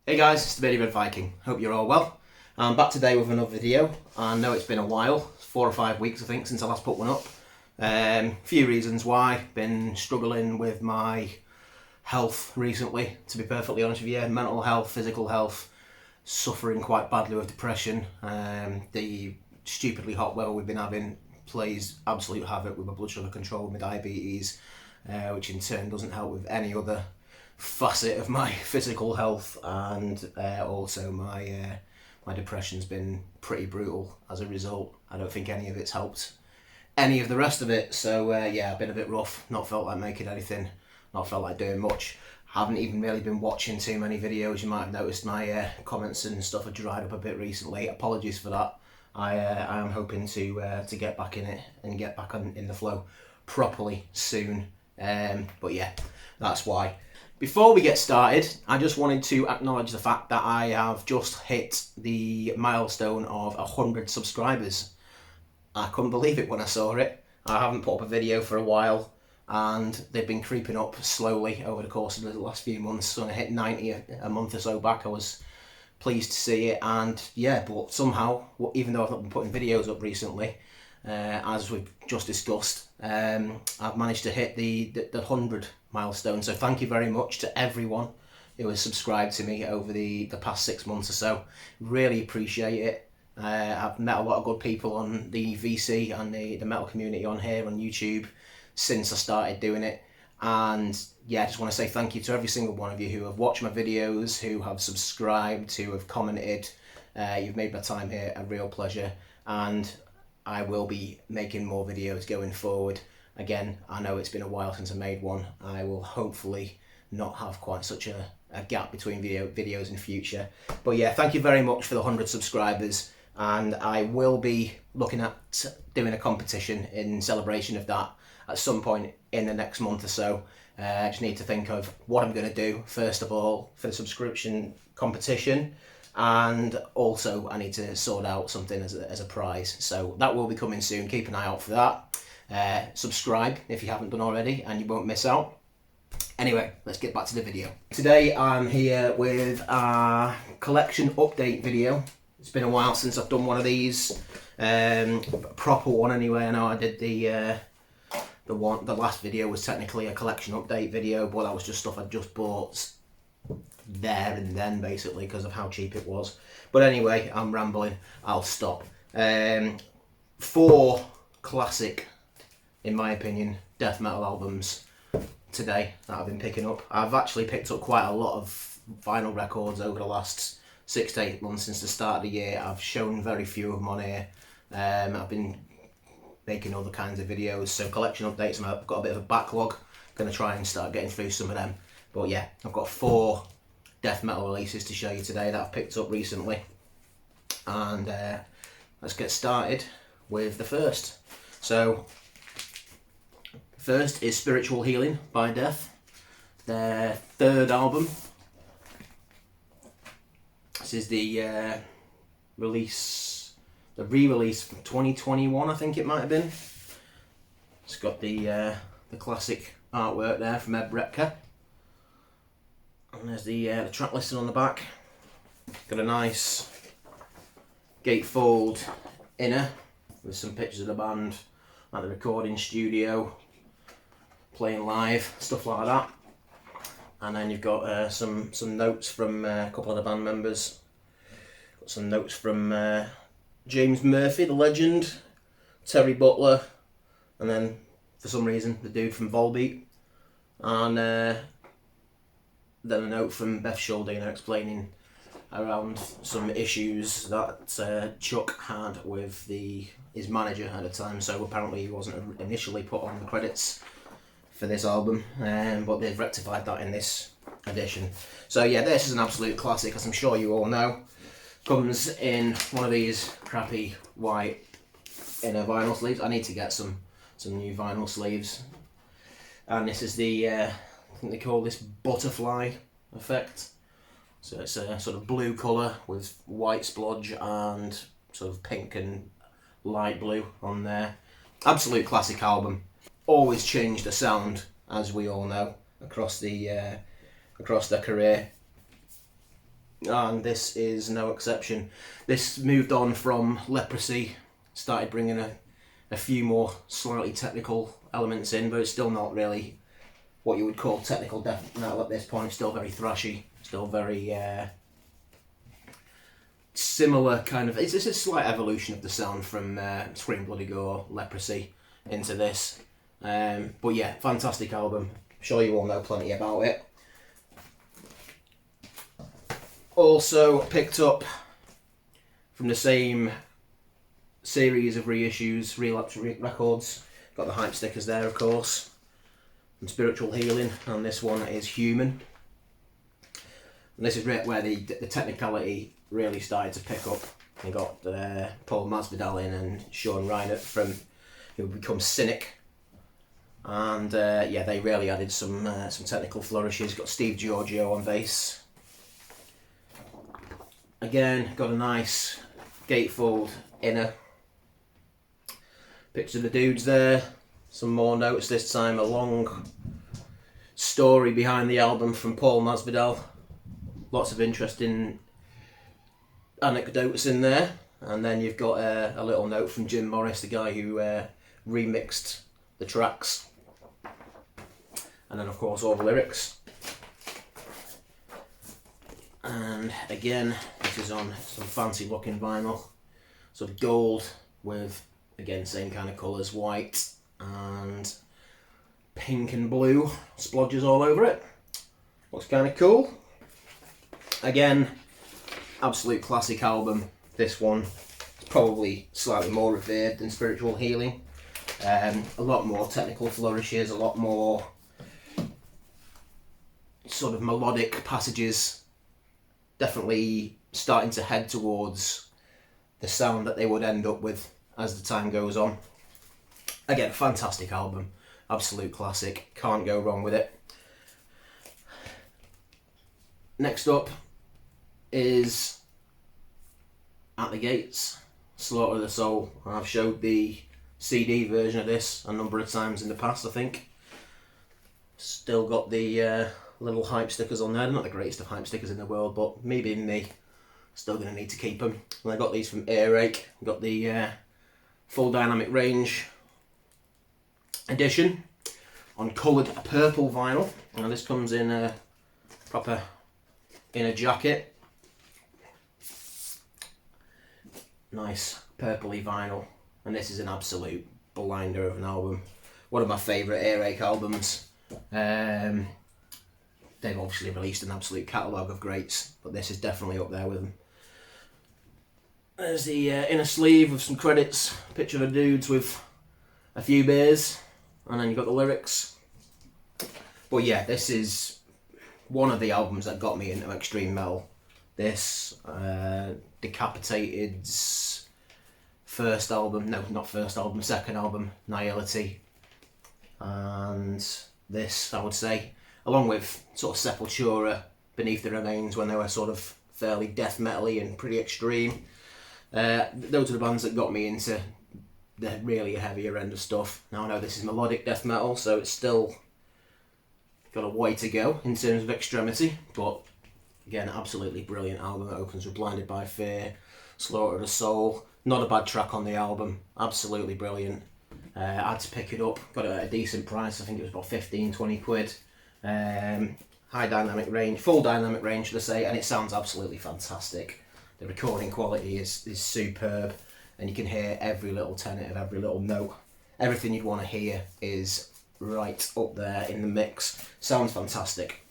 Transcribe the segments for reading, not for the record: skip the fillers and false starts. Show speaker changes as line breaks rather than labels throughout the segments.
Hey guys, it's the Bearded Red Viking. Hope you're all well. I'm back today with another video. I know it's been a while, 4 or 5 weeks I think since I last put one up. Few reasons why. Been struggling with my health recently, to be perfectly honest with you. Mental health, physical health, suffering quite badly with depression. The stupidly hot weather we've been having plays absolute havoc with my blood sugar control, my diabetes, which in turn doesn't help with any other facet of my physical health, and also my depression's been pretty brutal as a result. I don't think any of it's helped any of the rest of it, so yeah, I've been a bit rough, not felt like making anything, not felt like doing much. Haven't even really been watching too many videos. You might have noticed my comments and stuff have dried up a bit recently. Apologies for that. I am hoping to get back in it and get back in the flow properly soon, but yeah, that's why. Before we get started, I just wanted to acknowledge the fact that I have just hit the milestone of 100 subscribers. I couldn't believe it when I saw it. I haven't put up a video for a while, and they've been creeping up slowly over the course of the last few months. So I hit 90 a month or so back. I was pleased to see it, and yeah, but somehow, even though I've not been putting videos up recently, as we've just discussed, I've managed to hit the 100 milestone. So thank you very much to everyone who has subscribed to me over the past 6 months or so. Really appreciate it. I've met a lot of good people on the VC and the metal community on here on YouTube since I started doing it, and yeah, I just want to say thank you to every single one of you who have watched my videos, who have subscribed, who have commented. You've made my time here a real pleasure, and I will be making more videos going forward. Again, I know it's been a while since I made one. I will hopefully not have quite such a gap between videos in future. But yeah, thank you very much for the 100 subscribers, and I will be looking at doing a competition in celebration of that at some point in the next month or so. I just need to think of what I'm going to do, first of all, for the subscription competition, and also I need to sort out something as a prize. So that will be coming soon. Keep an eye out for that. Subscribe if you haven't done already, and you won't miss out. Anyway, let's get back to the video. Today I'm here with a collection update video. It's been a while since I've done one of these, a proper one anyway. I know I did the last video was technically a collection update video, but that was just stuff I'd just bought there and then, basically, because of how cheap it was. But anyway, I'm rambling, I'll stop. 4 classic, in my opinion, death metal albums today that I've been picking up. I've actually picked up quite a lot of vinyl records over the last 6 to 8 months since the start of the year. I've shown very few of them on here. I've been making other kinds of videos, so collection updates, and I've got a bit of a backlog. Gonna try and start getting through some of them. But yeah, I've got 4 death metal releases to show you today that I've picked up recently, and let's get started with the first. So first is Spiritual Healing by Death, their 3rd album. This is the re-release from 2021, I think it might have been. It's got the classic artwork there from Ed Repka, and there's the track listing on the back. Got a nice gatefold inner with some pictures of the band at the recording studio, playing live, stuff like that. And then you've got some notes from a couple of the band members. Got some notes from James Murphy, the legend, Terry Butler, and then for some reason the dude from Volbeat, and then a note from Beth Schuldiner explaining around some issues that Chuck had with his manager at the time. So apparently he wasn't initially put on the credits for this album, but they've rectified that in this edition. So yeah, this is an absolute classic, as I'm sure you all know. Comes in one of these crappy white inner vinyl sleeves. I need to get some new vinyl sleeves. And this is the, I think they call this butterfly effect. So it's a sort of blue colour with white splodge and sort of pink and light blue on there. Absolute classic album. Always changed the sound, as we all know, across their career. and this is no exception. This moved on from Leprosy, started bringing a few more slightly technical elements in, but it's still not really what you would call technical death metal at this point. It's still very thrashy, still very similar kind of. It's a slight evolution of the sound from Scream Bloody Gore, Leprosy into this. But yeah, fantastic album. I'm sure you all know plenty about it. Also picked up from the same series of reissues, Relapse Records. Got the hype stickers there, of course. And Spiritual Healing, and this one is Human. And this is where the technicality really started to pick up. You got Paul Masvidal in and Sean Reinert from who becomes Cynic. And yeah, they really added some technical flourishes. Got Steve Giorgio on bass. Again, got a nice gatefold inner. Picture of the dudes there. Some more notes this time. A long story behind the album from Paul Masvidal. Lots of interesting anecdotes in there. And then you've got a little note from Jim Morris, the guy who remixed the tracks. And then of course all the lyrics. And again, this is on some fancy looking vinyl. Sort of gold with, again, same kind of colours, white and pink and blue splodges all over it. Looks kind of cool. Again, absolute classic album. This one is probably slightly more revered than Spiritual Healing. A lot more technical flourishes, a lot more sort of melodic passages. Definitely starting to head towards the sound that they would end up with as the time goes on. Again, fantastic album, absolute classic, can't go wrong with it. Next up is At the Gates, Slaughter of the Soul. I've showed the CD version of this a number of times in the past, I think. Still got the little hype stickers on there. They're not the greatest of hype stickers in the world, but me being me, still going to need to keep them. And I got these from Earache. Got the full dynamic range edition on coloured purple vinyl. Now this comes in a proper inner jacket. Nice purpley vinyl, and this is an absolute blinder of an album. One of my favourite Earache albums. They've obviously released an absolute catalogue of greats, but this is definitely up there with them. There's the inner sleeve with some credits, picture of dudes with a few beers, and then you've got the lyrics. But yeah, this is one of the albums that got me into extreme metal. This, Decapited's first album, no, not first album, second album, Nihility. And this, I would say, along with sort of Sepultura, Beneath the Remains, when they were sort of fairly death metal-y and pretty extreme. Those are the bands that got me into the really heavier end of stuff. Now I know this is melodic death metal, so it's still got a way to go in terms of extremity, but again, absolutely brilliant album. It opens with Blinded by Fear, Slaughter of the Soul. Not a bad track on the album, absolutely brilliant. I had to pick it up, got it at a decent price. I think it was about 15-20 quid. High dynamic range, full dynamic range should I say, and it sounds absolutely fantastic. The recording quality is superb, and you can hear every little tenet of every little note. Everything you'd want to hear is right up there in the mix. Sounds fantastic.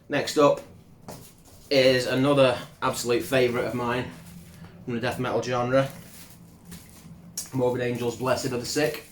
Next up is another absolute favourite of mine from the death metal genre. Morbid Angel's Blessed of the Sick.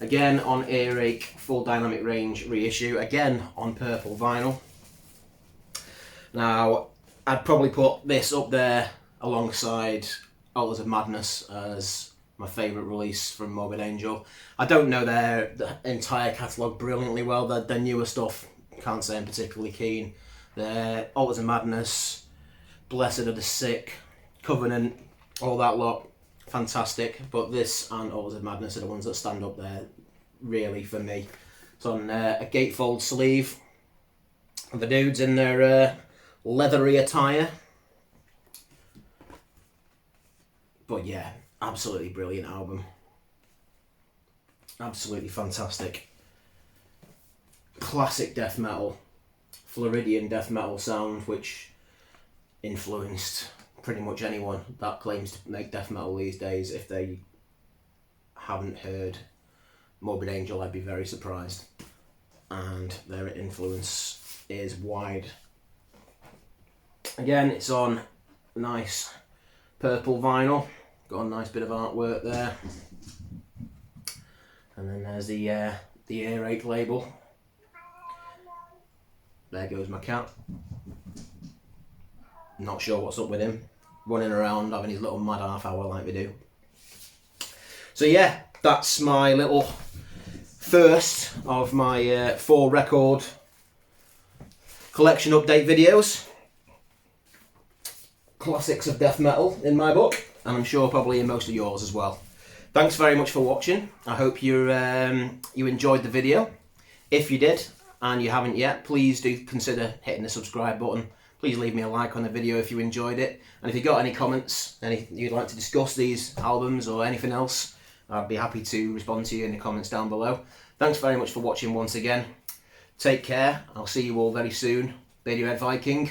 Again on Earache, full dynamic range reissue. Again on purple vinyl. Now, I'd probably put this up there alongside Altars of Madness as my favourite release from Morbid Angel. I don't know their entire catalogue brilliantly well. Their newer stuff, can't say I'm particularly keen. Their Altars of Madness, Blessed of the Sick, Covenant, all that lot, fantastic. But this and Altars of Madness are the ones that stand up there, really, for me. It's on a gatefold sleeve. The dudes in their leathery attire. But yeah, absolutely brilliant album. Absolutely fantastic. Classic death metal, Floridian death metal sound, which influenced pretty much anyone that claims to make death metal these days. If they haven't heard Morbid Angel, I'd be very surprised. And their influence is wide. Again, it's on nice purple vinyl. Got a nice bit of artwork there. And then there's the earache label. There goes my cat. Not sure what's up with him. Running around having his little mad half hour like we do. So yeah, that's my little first of my 4 record collection update videos. Classics of death metal in my book, and I'm sure probably in most of yours as well. Thanks very much for watching. I hope you enjoyed the video. If you did, and you haven't yet, please do consider hitting the subscribe button. Please leave me a like on the video if you enjoyed it. And if you've got any comments, anything you'd like to discuss these albums or anything else, I'd be happy to respond to you in the comments down below. Thanks very much for watching once again. Take care. I'll see you all very soon. Bid your head Viking.